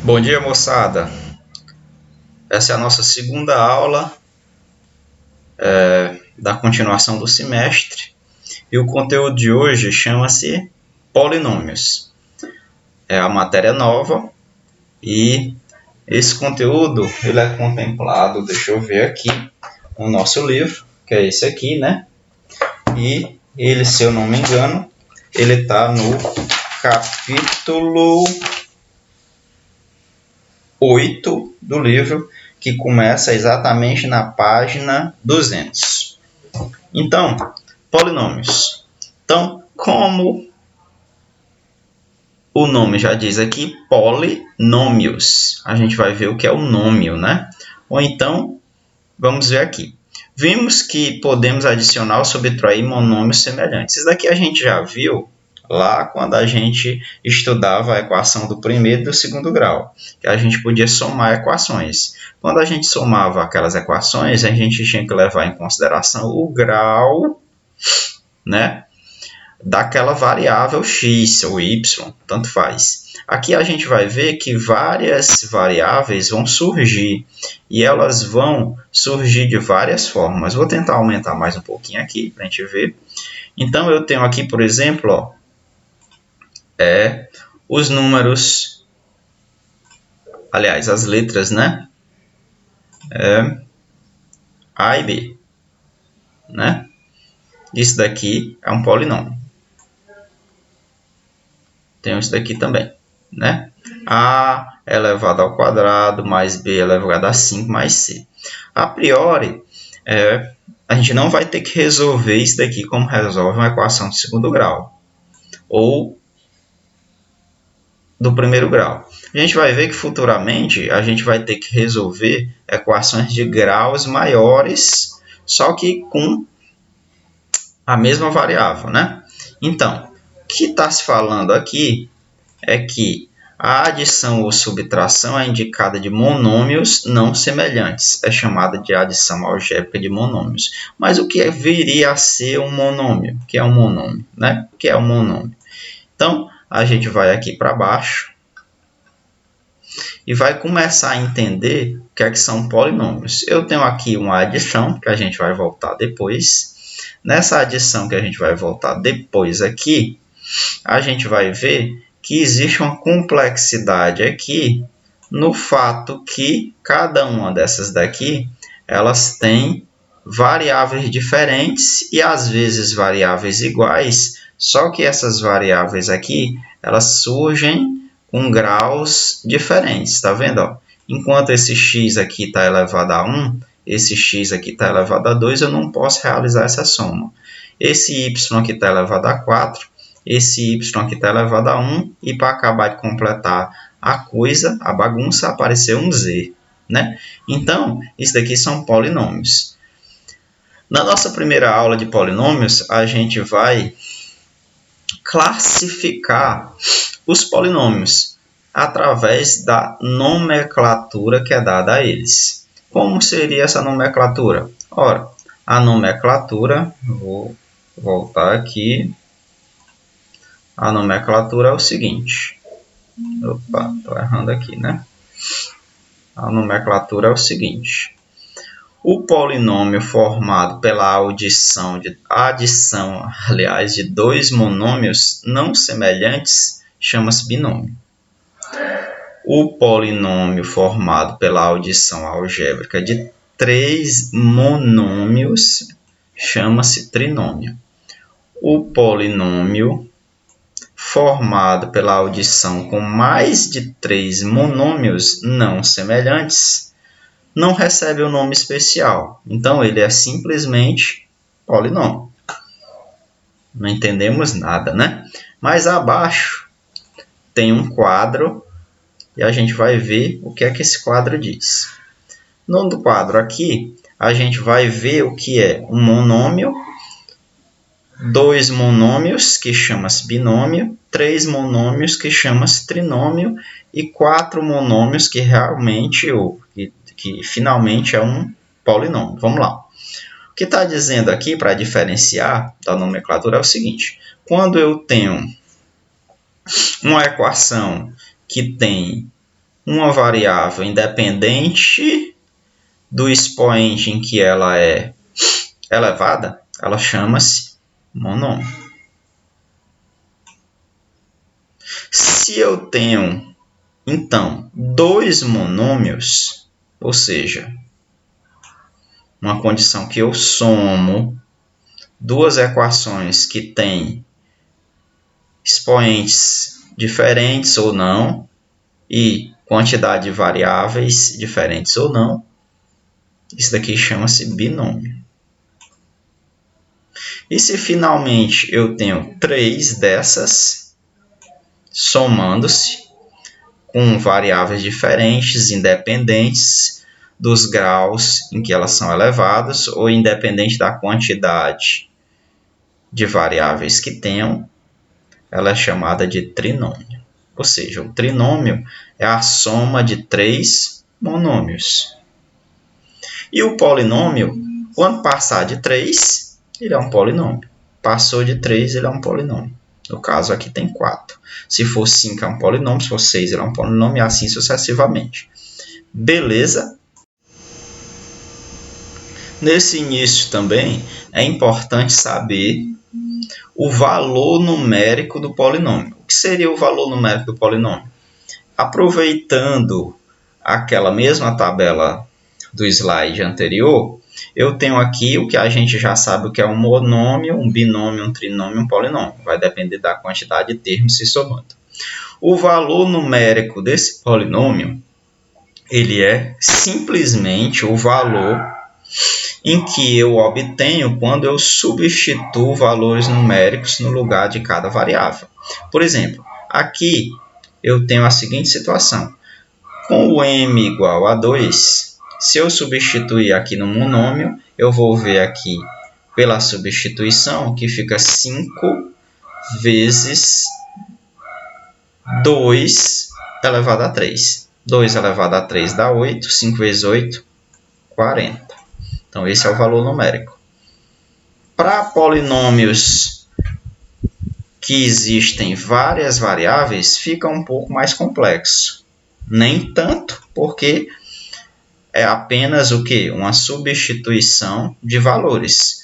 Bom dia, moçada. Essa é a nossa segunda aula da continuação do semestre e o conteúdo de hoje chama-se polinômios. É a matéria nova e esse conteúdo ele é contemplado, deixa eu ver aqui, no nosso livro, que é esse aqui, né? E ele, se eu não me engano, ele está no capítulo 8 do livro, que começa exatamente na página 200. Então, polinômios. Então, como o nome já diz aqui, polinômios. A gente vai ver o que é o nômio, né? Ou então, vamos ver aqui. Vimos que podemos adicionar ou subtrair monômios semelhantes. Isso daqui a gente já viu lá quando a gente estudava a equação do primeiro e do segundo grau, que a gente podia somar equações. Quando a gente somava aquelas equações, a gente tinha que levar em consideração o grau, né, daquela variável x ou y, tanto faz. Aqui a gente vai ver que várias variáveis vão surgir e elas vão surgir de várias formas. Vou tentar aumentar mais um pouquinho aqui para a gente ver. Então eu tenho aqui, por exemplo, ó, os números, aliás, as letras, né? A e B, né? Isso daqui é um polinômio. Tem isso daqui também, né? A elevado ao quadrado mais B elevado a 5 mais C. A priori, a gente não vai ter que resolver isso daqui como resolve uma equação de segundo grau ou do primeiro grau. A gente vai ver que futuramente a gente vai ter que resolver equações de graus maiores, só que com a mesma variável, né? Então, o que está se falando aqui é que a adição ou subtração é indicada de monômios não semelhantes. É chamada de adição algébrica de monômios. Mas o que viria a ser um monômio? O que é um monômio, né? O que é um monômio? Então, a gente vai aqui para baixo e vai começar a entender o que é que são polinômios. Eu tenho aqui uma adição, que a gente vai voltar depois. Nessa adição que a gente vai voltar depois aqui, a gente vai ver que existe uma complexidade aqui no fato que cada uma dessas daqui, elas têm variáveis diferentes e às vezes variáveis iguais, só que essas variáveis aqui, elas surgem com graus diferentes, tá vendo? Ó? Enquanto esse x aqui está elevado a 1, esse x aqui está elevado a 2, eu não posso realizar essa soma. Esse y aqui está elevado a 4, esse y aqui está elevado a 1, e para acabar de completar a coisa, a bagunça, apareceu um z, né? Então, isso daqui são polinômios. Na nossa primeira aula de polinômios, a gente vai classificar os polinômios através da nomenclatura que é dada a eles. Como seria essa nomenclatura? Ora, a nomenclatura, vou voltar aqui, a nomenclatura é o seguinte. Opa, estou errando aqui, né? A nomenclatura é o seguinte. O polinômio formado pela adição, aliás, de dois monômios não semelhantes chama-se binômio. O polinômio formado pela adição algébrica de três monômios chama-se trinômio. O polinômio formado pela adição com mais de três monômios não semelhantes não recebe um nome especial. Então, ele é simplesmente polinômio. Não entendemos nada, né? Mas abaixo tem um quadro e a gente vai ver o que é que esse quadro diz. No quadro aqui, a gente vai ver o que é um monômio, dois monômios, que chama-se binômio, três monômios, que chama-se trinômio, e quatro monômios, que realmente, que finalmente é um polinômio. Vamos lá. O que está dizendo aqui, para diferenciar da nomenclatura, é o seguinte. Quando eu tenho uma equação que tem uma variável independente do expoente em que ela é elevada, ela chama-se monômio. Se eu tenho, então, dois monômios, ou seja, uma condição que eu somo duas equações que têm expoentes diferentes ou não, e quantidade de variáveis diferentes ou não, isso daqui chama-se binômio. E se finalmente eu tenho três dessas, somando-se, com variáveis diferentes, independentes dos graus em que elas são elevadas, ou independente da quantidade de variáveis que tenham, ela é chamada de trinômio. Ou seja, o trinômio é a soma de três monômios. E o polinômio, quando passar de 3, ele é um polinômio. Passou de 3, ele é um polinômio. No caso, aqui tem 4. Se for 5, é um polinômio. Se for 6, ele é um polinômio. E assim sucessivamente. Beleza? Nesse início também, é importante saber o valor numérico do polinômio. O que seria o valor numérico do polinômio? Aproveitando aquela mesma tabela do slide anterior, eu tenho aqui o que a gente já sabe o que é um monômio, um binômio, um trinômio, um polinômio. Vai depender da quantidade de termos se somando. O valor numérico desse polinômio, ele é simplesmente o valor em que eu obtenho quando eu substituo valores numéricos no lugar de cada variável. Por exemplo, aqui eu tenho a seguinte situação. Com o m igual a 2, se eu substituir aqui no monômio, eu vou ver aqui pela substituição que fica 5 vezes 2 elevado a 3. 2 elevado a 3 dá 8, 5 vezes 8, 40. Então, esse é o valor numérico. Para polinômios que existem várias variáveis, fica um pouco mais complexo. Nem tanto, porque é apenas o quê? Uma substituição de valores.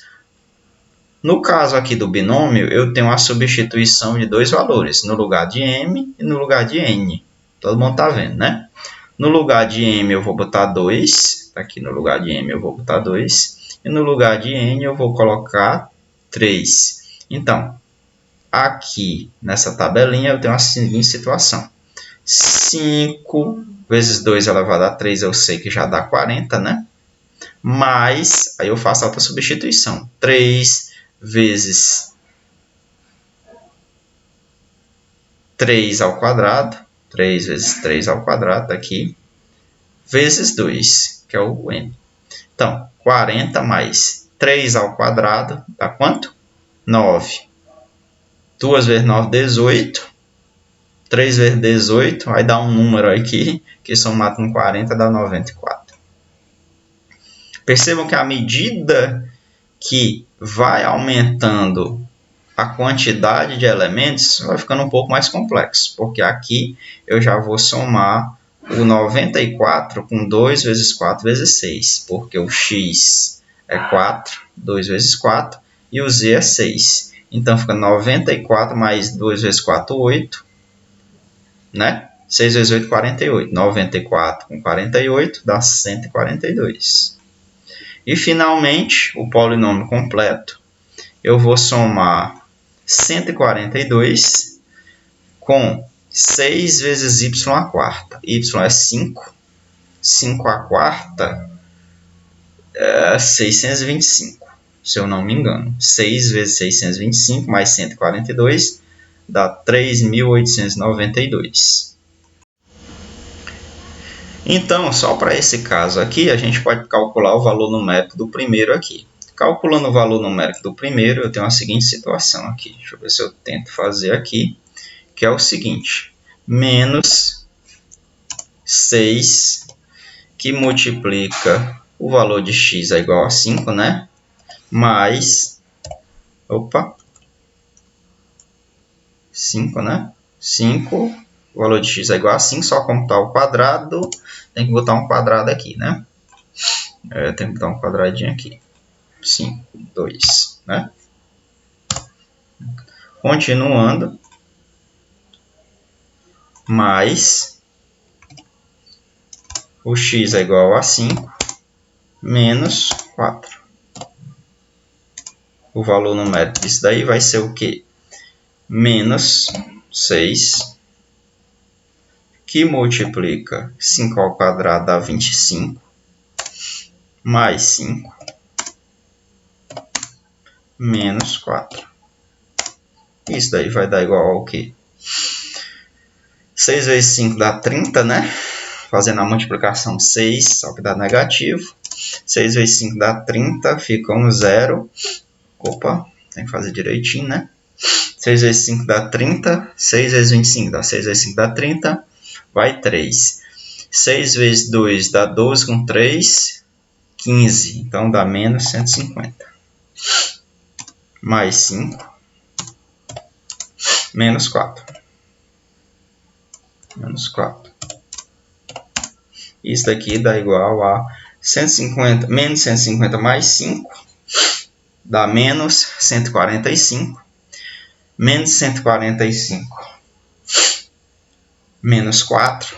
No caso aqui do binômio, eu tenho a substituição de dois valores, no lugar de m e no lugar de n. Todo mundo está vendo, né? No lugar de m eu vou botar 2, aqui no lugar de m eu vou botar 2, e no lugar de n eu vou colocar 3. Então, aqui nessa tabelinha eu tenho a seguinte situação. 5 vezes 2 elevado a 3 eu sei que já dá 40, né? Mas, aí eu faço a outra substituição. 3 vezes 3 ao quadrado, 3 vezes 3 ao quadrado, aqui, vezes 2, que é o n. Então, 40 mais 3 ao quadrado dá quanto? 9. 2 vezes 9, 18. 3 vezes 18, aí dá um número aqui, que somado com 40 dá 94. Percebam que à medida que vai aumentando a quantidade de elementos, vai ficando um pouco mais complexo, porque aqui eu já vou somar o 94 com 2 vezes 4 vezes 6, porque o x é 4, 2 vezes 4, e o z é 6. Então, fica 94 mais 2 vezes 4, 8, né? 6 vezes 8, 48. 94 com 48 dá 142. E, finalmente, o polinômio completo, eu vou somar 142 com 6 vezes y à quarta. Y é 5. 5 à quarta é 625, se eu não me engano. 6 vezes 625 mais 142 dá 3.892. Então, só para esse caso aqui, a gente pode calcular o valor numérico do primeiro aqui. Calculando o valor numérico do primeiro, eu tenho a seguinte situação aqui. Deixa eu ver se eu tento fazer aqui, que é o seguinte. Menos 6, que multiplica o valor de x é igual a 5, né? Mais, 5, né? 5 O valor de x é igual a 5, só computar o quadrado, tem que botar um quadrado aqui, né? Tem que botar um quadradinho aqui. 5, 2, né? Continuando, mais o x é igual a 5, menos 4. O valor numérico disso daí vai ser o quê? Menos 6, que multiplica 5 ao quadrado dá 25, mais 5, menos 4. Isso daí vai dar igual ao quê? 6 vezes 5 dá 30, né? Fazendo a multiplicação 6, só que dá negativo. 6 vezes 5 dá 30, fica um 0. Opa, tem que fazer direitinho, né? 6 vezes 5 dá 30, 6 vezes 25 dá 6 vezes 5 dá 30, vai 3. 6 vezes 2 dá 12 com 3, 15, então dá menos 150. Mais 5, menos 4. Menos 4. Isso daqui dá igual a 150, menos 150 mais 5, dá menos 145. Menos 145 menos 4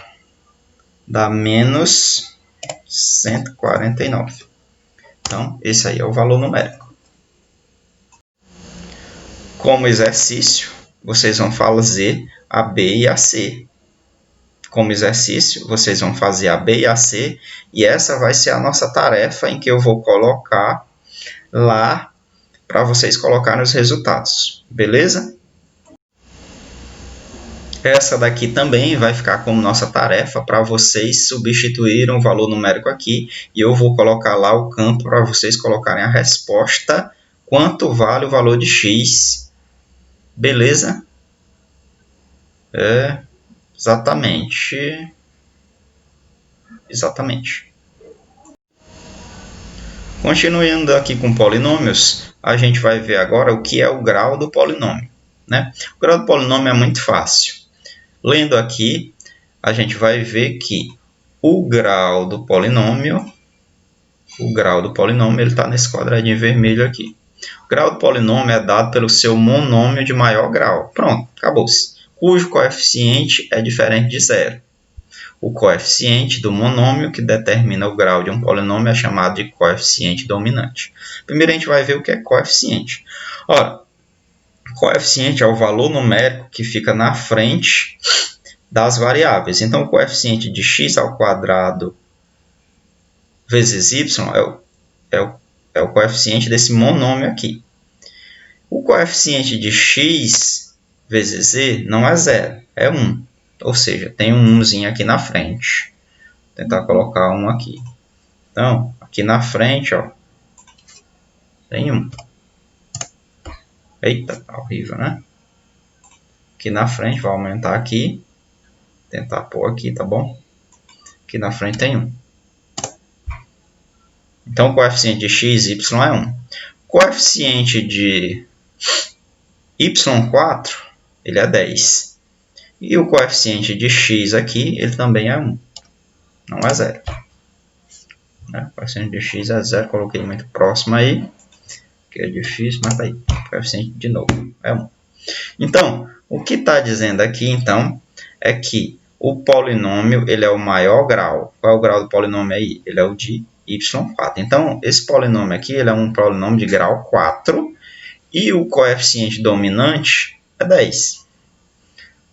dá menos 149. Então, esse aí é o valor numérico. Como exercício, vocês vão fazer a B e a C. Como exercício, vocês vão fazer a B e a C, e essa vai ser a nossa tarefa em que eu vou colocar lá para vocês colocarem os resultados, beleza? Essa daqui também vai ficar como nossa tarefa para vocês substituírem o valor numérico aqui, e eu vou colocar lá o campo para vocês colocarem a resposta, quanto vale o valor de x, beleza? Exatamente. Continuando aqui com polinômios, a gente vai ver agora o que é o grau do polinômio, né? O grau do polinômio é muito fácil. Lendo aqui, a gente vai ver que o grau do polinômio ele está nesse quadradinho vermelho aqui. O grau do polinômio é dado pelo seu monômio de maior grau. Pronto, acabou-se. Cujo coeficiente é diferente de zero. O coeficiente do monômio que determina o grau de um polinômio é chamado de coeficiente dominante. Primeiro a gente vai ver o que é coeficiente. Ora, coeficiente é o valor numérico que fica na frente das variáveis. Então, o coeficiente de x ao quadrado vezes y é o coeficiente desse monômio aqui. O coeficiente de x vezes z não é zero, é 1. Ou seja, tem um 1zinho aqui na frente. Vou tentar colocar um aqui. Então, aqui na frente, ó, tem 1. Eita, tá horrível, né? Aqui na frente, vou aumentar aqui. Tentar pôr aqui, tá bom? Aqui na frente tem 1. Então, o coeficiente de x e y é 1. O coeficiente de y4, ele é 10. E o coeficiente de x aqui, ele também é 1. Não é 0. O coeficiente de x é 0. Coloquei muito próximo aí, que é difícil, mas tá aí. O coeficiente, de novo, é 1. Então, o que está dizendo aqui, então, é que o polinômio ele é o maior grau. Qual é o grau do polinômio aí? Ele é o de y4. Então, esse polinômio aqui ele é um polinômio de grau 4 e o coeficiente dominante é 10.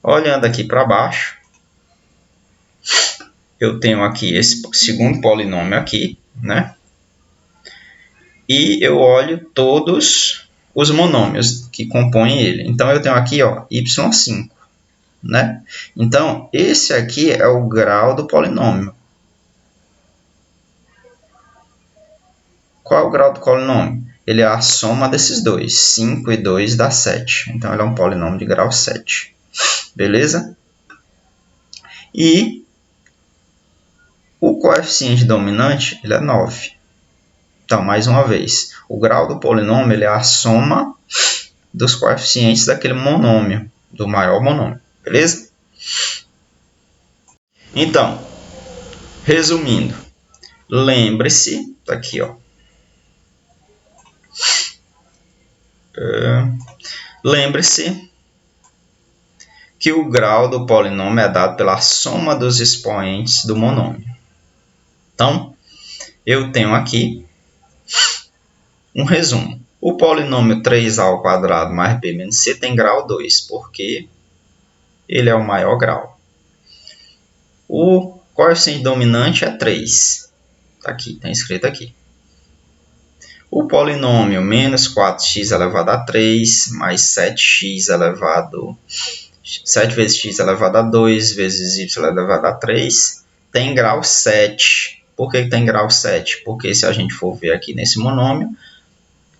Olhando aqui para baixo, eu tenho aqui esse segundo polinômio aqui, né? E eu olho todos os monômios que compõem ele. Então, eu tenho aqui, ó, y5, né? Então, esse aqui é o grau do polinômio. Qual é o grau do polinômio? Ele é a soma desses dois. 5 e 2 dá 7. Então, ele é um polinômio de grau 7. Beleza? E o coeficiente dominante ele é 9. Então, mais uma vez, o grau do polinômio ele é a soma dos coeficientes daquele monômio, do maior monômio. Beleza? Então, resumindo, lembre-se, tá aqui, ó. Lembre-se que o grau do polinômio é dado pela soma dos expoentes do monômio. Então, eu tenho aqui um resumo. O polinômio 3a ao quadrado mais b menos c tem grau 2, porque ele é o maior grau. O coeficiente dominante é 3. Está aqui, está escrito aqui. O polinômio menos 4x elevado a 3 mais 7x elevado 7 vezes x elevado a 2 vezes y elevado a 3 tem grau 7. Por que tem grau 7? Porque se a gente for ver aqui nesse monômio,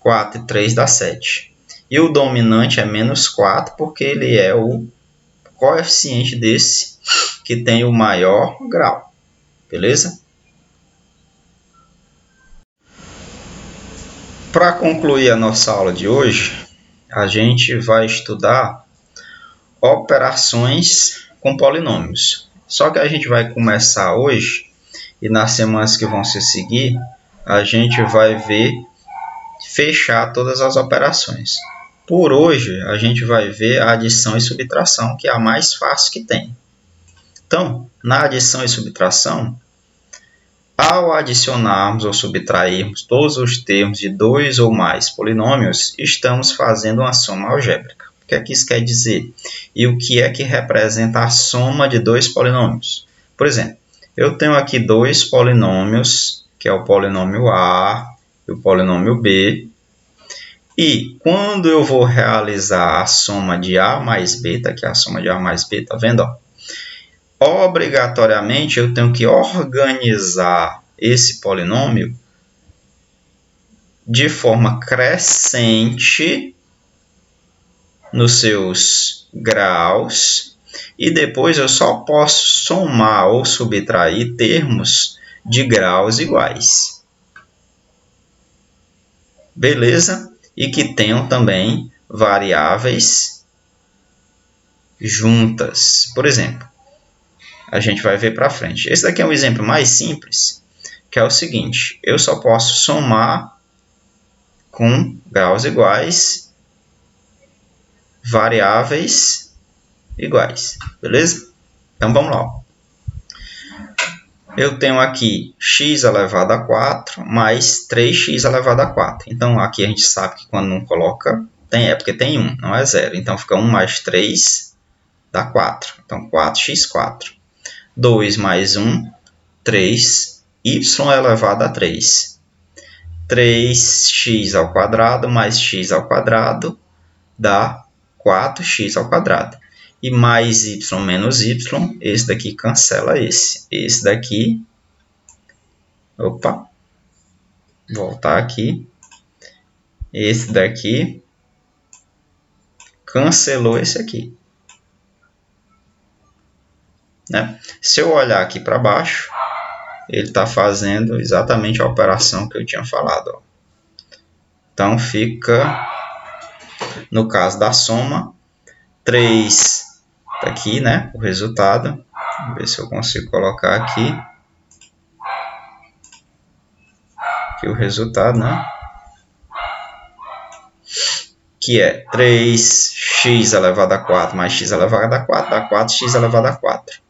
4 e 3 dá 7. E o dominante é menos 4 porque ele é o coeficiente desse que tem o maior grau. Beleza? Para concluir a nossa aula de hoje, a gente vai estudar operações com polinômios. Só que a gente vai começar hoje e nas semanas que vão se seguir, a gente vai ver fechar todas as operações. Por hoje, a gente vai ver a adição e subtração, que é a mais fácil que tem. Então, na adição e subtração, ao adicionarmos ou subtrairmos todos os termos de dois ou mais polinômios, estamos fazendo uma soma algébrica. O que é que isso quer dizer? E o que é que representa a soma de dois polinômios? Por exemplo, eu tenho aqui dois polinômios, que é o polinômio A e o polinômio B. E quando eu vou realizar a soma de A mais B, tá aqui a soma de A mais B, tá vendo? Ó? Obrigatoriamente eu tenho que organizar esse polinômio de forma crescente nos seus graus e depois eu só posso somar ou subtrair termos de graus iguais. Beleza? E que tenham também variáveis juntas. Por exemplo, a gente vai ver para frente. Esse daqui é um exemplo mais simples, que é o seguinte: eu só posso somar com graus iguais variáveis iguais, beleza? Então vamos lá. Eu tenho aqui x elevado a 4 mais 3x elevado a 4. Então aqui a gente sabe que quando não coloca, é porque tem 1, não é 0. Então fica 1 mais 3 dá 4. Então 4x4. 2 mais 1, 3, y elevado a 3. 3x ao quadrado mais x ao quadrado dá 4x ao quadrado. E mais y menos y, esse daqui cancela esse. Esse daqui, opa, voltar aqui. Esse daqui cancelou esse aqui. Né? Se eu olhar aqui para baixo, ele está fazendo exatamente a operação que eu tinha falado. Ó. Então, fica, no caso da soma, 3 está aqui, né? O resultado. Vamos ver se eu consigo colocar aqui. Aqui o resultado, né? Que é 3x elevado a 4 mais x elevado a 4 dá 4x elevado a 4.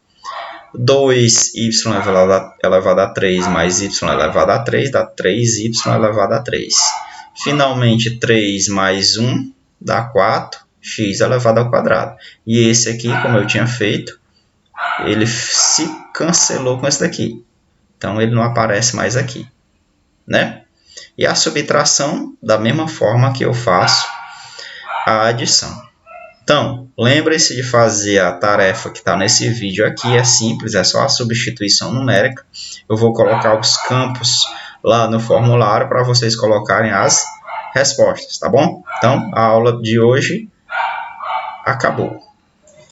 2y elevado a 3 mais y elevado a 3 dá 3y elevado a 3. Finalmente, 3 mais 1 dá 4x elevado ao quadrado. E esse aqui, como eu tinha feito, ele se cancelou com esse daqui. Então, ele não aparece mais aqui. Né? E a subtração, da mesma forma que eu faço a adição. Então, lembre-se de fazer a tarefa que está nesse vídeo aqui, é simples, é só a substituição numérica. Eu vou colocar os campos lá no formulário para vocês colocarem as respostas, tá bom? Então, a aula de hoje acabou.